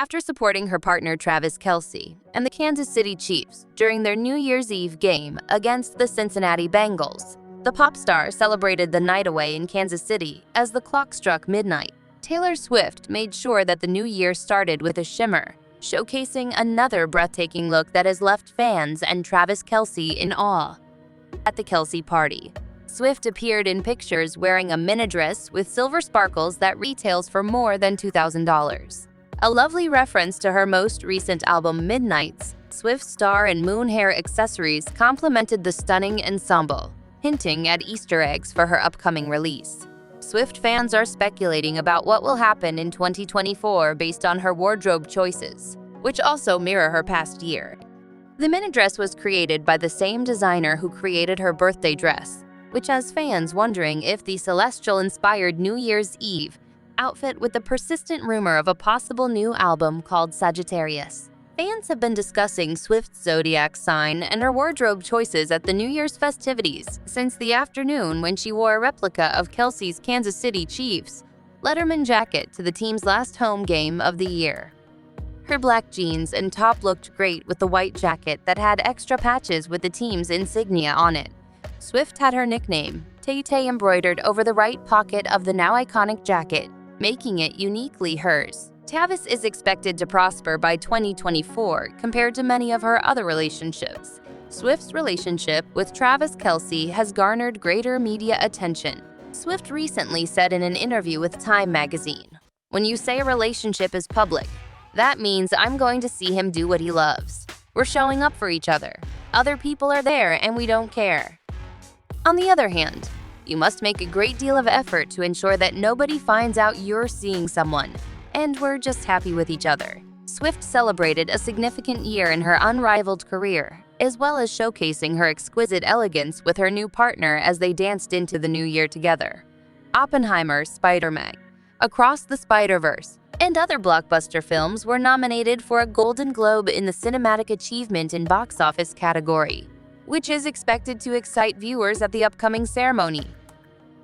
after supporting her partner Travis Kelce and the Kansas City Chiefs during their New Year's Eve game against the Cincinnati Bengals. The pop star celebrated the night away in Kansas City as the clock struck midnight. Taylor Swift made sure that the new year started with a shimmer, showcasing another breathtaking look that has left fans and Travis Kelce in awe. At the Kelce party, Swift appeared in pictures wearing a minidress with silver sparkles that retails for more than $2,000. A lovely reference to her most recent album Midnights, Swift's star and moon hair accessories complemented the stunning ensemble, hinting at Easter eggs for her upcoming release. Swift fans are speculating about what will happen in 2024 based on her wardrobe choices, which also mirror her past year. The minidress was created by the same designer who created her birthday dress, which has fans wondering if the celestial-inspired New Year's Eve outfit with the persistent rumor of a possible new album called Sagittarius. Fans have been discussing Swift's zodiac sign and her wardrobe choices at the New Year's festivities since the afternoon when she wore a replica of Kelce's Kansas City Chiefs Letterman jacket to the team's last home game of the year. Her black jeans and top looked great with the white jacket that had extra patches with the team's insignia on it. Swift had her nickname, Tay-Tay, embroidered over the right pocket of the now iconic jacket, making it uniquely hers. Travis is expected to prosper by 2024 compared to many of her other relationships. Swift's relationship with Travis Kelce has garnered greater media attention. Swift recently said in an interview with Time magazine, "When you say a relationship is public, that means I'm going to see him do what he loves. We're showing up for each other. Other people are there and we don't care." On the other hand, you must make a great deal of effort to ensure that nobody finds out you're seeing someone, and we're just happy with each other. Swift celebrated a significant year in her unrivaled career, as well as showcasing her exquisite elegance with her new partner as they danced into the new year together. Oppenheimer, Spider-Man, Across the Spider-Verse, and other blockbuster films were nominated for a Golden Globe in the Cinematic Achievement in Box Office category, which is expected to excite viewers at the upcoming ceremony.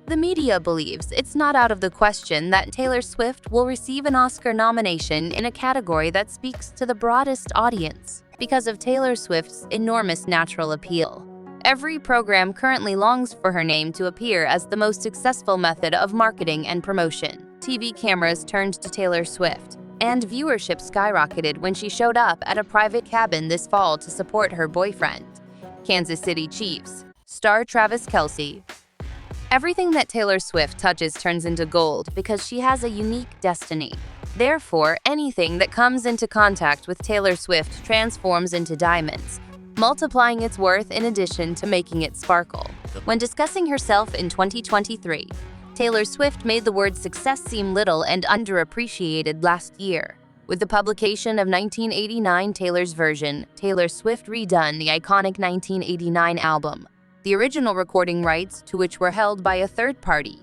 The media believes it's not out of the question that Taylor Swift will receive an Oscar nomination in a category that speaks to the broadest audience because of Taylor Swift's enormous natural appeal. Every program currently longs for her name to appear as the most successful method of marketing and promotion. TV cameras turned to Taylor Swift, and viewership skyrocketed when she showed up at a private cabin this fall to support her boyfriend, Kansas City Chiefs star Travis Kelce. Everything that Taylor Swift touches turns into gold because she has a unique destiny. Therefore, anything that comes into contact with Taylor Swift transforms into diamonds, multiplying its worth in addition to making it sparkle. When discussing herself in 2023, Taylor Swift made the word success seem little and underappreciated last year. With the publication of 1989 Taylor's version, Taylor Swift redone the iconic 1989 album, the original recording rights to which were held by a third party.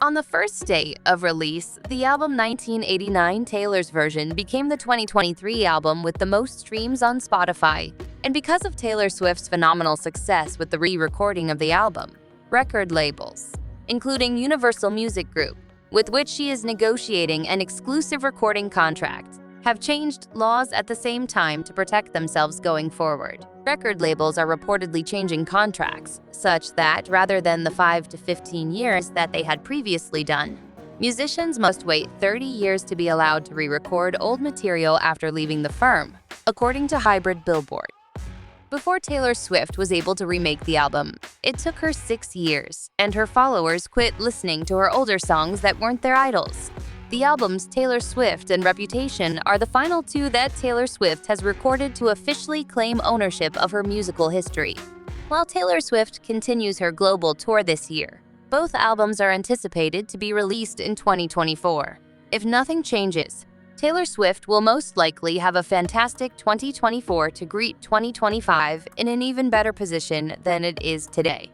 On the first day of release, the album 1989 Taylor's version became the 2023 album with the most streams on Spotify. And because of Taylor Swift's phenomenal success with the re-recording of the album, record labels, including Universal Music Group, with which she is negotiating an exclusive recording contract, have changed laws at the same time to protect themselves going forward. Record labels are reportedly changing contracts, such that rather than the 5 to 15 years that they had previously done, musicians must wait 30 years to be allowed to re-record old material after leaving the firm, according to Hybrid Billboard. Before Taylor Swift was able to remake the album, it took her 6 years, and her followers quit listening to her older songs that weren't their idols. The albums Taylor Swift and Reputation are the final two that Taylor Swift has recorded to officially claim ownership of her musical history. While Taylor Swift continues her global tour this year, both albums are anticipated to be released in 2024. If nothing changes, Taylor Swift will most likely have a fantastic 2024 to greet 2025 in an even better position than it is today.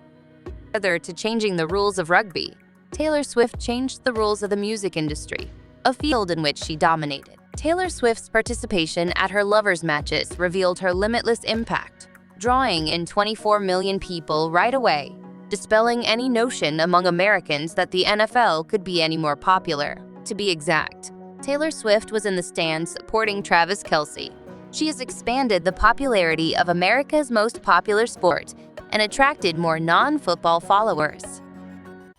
Further to changing the rules of rugby, Taylor Swift changed the rules of the music industry, a field in which she dominated. Taylor Swift's participation at her lovers' matches revealed her limitless impact, drawing in 24 million people right away, dispelling any notion among Americans that the NFL could be any more popular. To be exact, Taylor Swift was in the stands supporting Travis Kelce. She has expanded the popularity of America's most popular sport and attracted more non-football followers.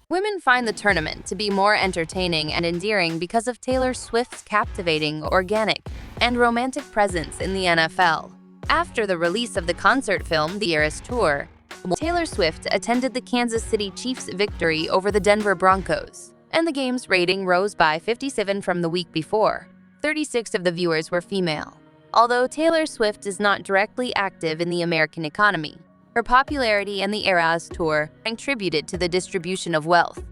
Women find the tournament to be more entertaining and endearing because of Taylor Swift's captivating, organic, and romantic presence in the NFL. After the release of the concert film The Eras Tour, Taylor Swift attended the Kansas City Chiefs' victory over the Denver Broncos, and the game's rating rose by 57 from the week before. 36 of the viewers were female. Although Taylor Swift is not directly active in the American economy, her popularity and the Eras Tour contributed to the distribution of wealth.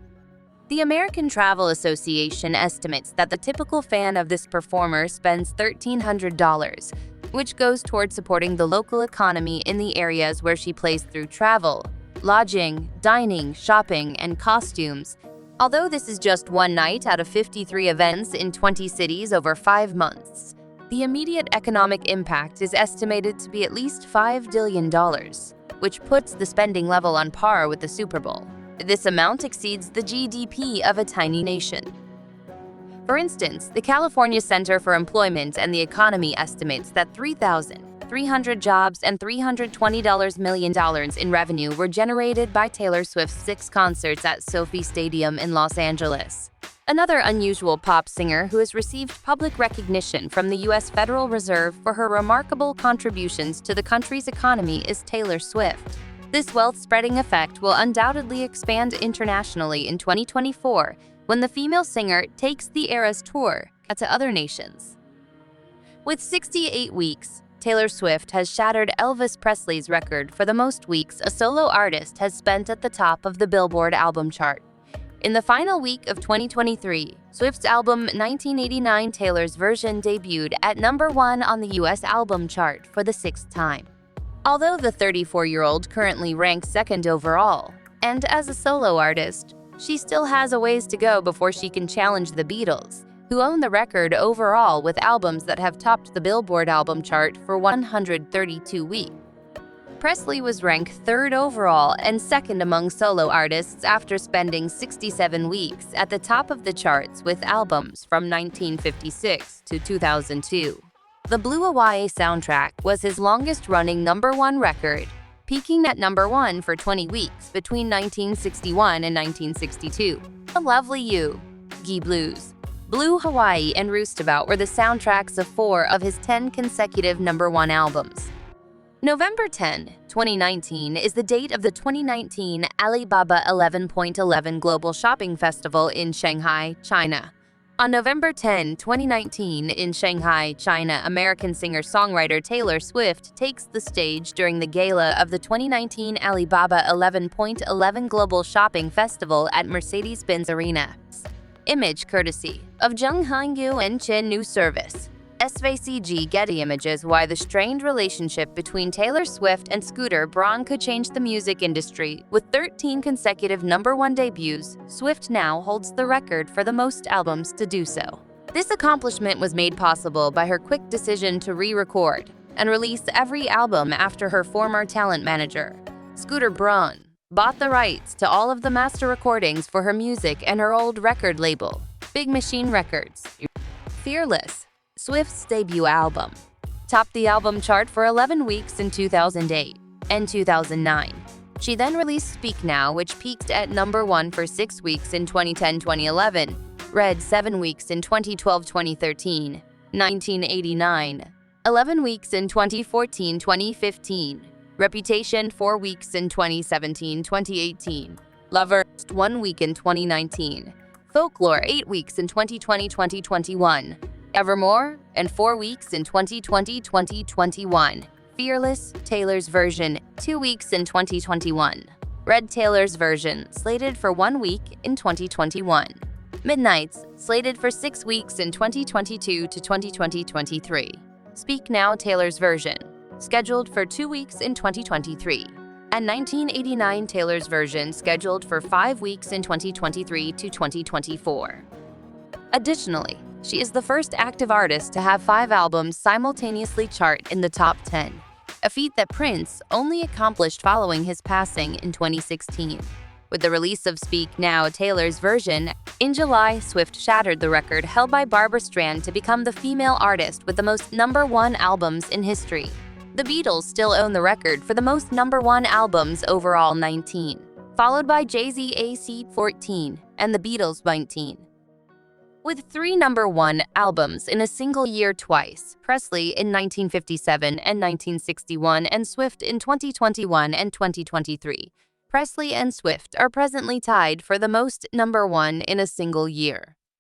The American Travel Association estimates that the typical fan of this performer spends $1,300, which goes toward supporting the local economy in the areas where she plays through travel, lodging, dining, shopping, and costumes. Although this is just one night out of 53 events in 20 cities over 5 months, the immediate economic impact is estimated to be at least $5 billion, which puts the spending level on par with the Super Bowl. This amount exceeds the GDP of a tiny nation. For instance, the California Center for Employment and the Economy estimates that 3,300 jobs and $320 million in revenue were generated by Taylor Swift's 6 concerts at Sophie Stadium in Los Angeles. Another unusual pop singer who has received public recognition from the U.S. Federal Reserve for her remarkable contributions to the country's economy is Taylor Swift. This wealth-spreading effect will undoubtedly expand internationally in 2024 when the female singer takes the Eras Tour to other nations. With 68 weeks, Taylor Swift has shattered Elvis Presley's record for the most weeks a solo artist has spent at the top of the Billboard album chart. In the final week of 2023, Swift's album 1989 Taylor's Version debuted at #1 on the U.S. album chart for the 6th time. Although the 34-year-old currently ranks 2nd overall, and as a solo artist, she still has a ways to go before she can challenge the Beatles, who own the record overall with albums that have topped the Billboard album chart for 132 weeks. Presley was ranked 3rd overall and 2nd among solo artists after spending 67 weeks at the top of the charts with albums from 1956 to 2002. The Blue Hawaii soundtrack was his longest-running #1 record, peaking at #1 for 20 weeks between 1961 and 1962. A Lovely You, Gee Blues, Blue Hawaii, and Roostabout were the soundtracks of 4 of his 10 consecutive #1 albums. November 10, 2019 is the date of the 2019 Alibaba 11.11 Global Shopping Festival in Shanghai, China. On November 10, 2019, in Shanghai, China, American singer-songwriter Taylor Swift takes the stage during the gala of the 2019 Alibaba 11.11 Global Shopping Festival at Mercedes-Benz Arena. Image courtesy of Zheng Hangyu and Chen New Service. SVCG Getty Images. Why the strained relationship between Taylor Swift and Scooter Braun could change the music industry. With 13 consecutive #1 debuts, Swift now holds the record for the most albums to do so. This accomplishment was made possible by her quick decision to re-record and release every album after her former talent manager, Scooter Braun, bought the rights to all of the master recordings for her music and her old record label, Big Machine Records. Fearless, Swift's debut album, topped the album chart for 11 weeks in 2008 and 2009. She then released Speak Now, which peaked at #1 for 6 weeks in 2010-2011, read 7 weeks in 2012-2013, 1989, 11 weeks in 2014-2015, Reputation 4 weeks in 2017-2018, Lover 1 week in 2019, Folklore 8 weeks in 2020-2021, Evermore, and 4 weeks in 2020-2021. Fearless, Taylor's Version, 2 weeks in 2021. Red Taylor's Version, slated for 1 week in 2021. Midnights, slated for 6 weeks in 2022 to 2023. Speak Now Taylor's Version, scheduled for 2 weeks in 2023. And 1989 Taylor's Version, scheduled for 5 weeks in 2023 to 2024. Additionally, she is the first active artist to have 5 albums simultaneously chart in the top 10, a feat that Prince only accomplished following his passing in 2016. With the release of Speak Now, Taylor's version, in July, Swift shattered the record held by Barbra Strand to become the female artist with the most #1 albums in history. The Beatles still own the record for the most #1 albums overall, 19, followed by Jay-Z AC 14 and the Beatles 19. With 3 #1 albums in a single year twice, Presley in 1957 and 1961 and Swift in 2021 and 2023, Presley and Swift are presently tied for the most #1 in a single year.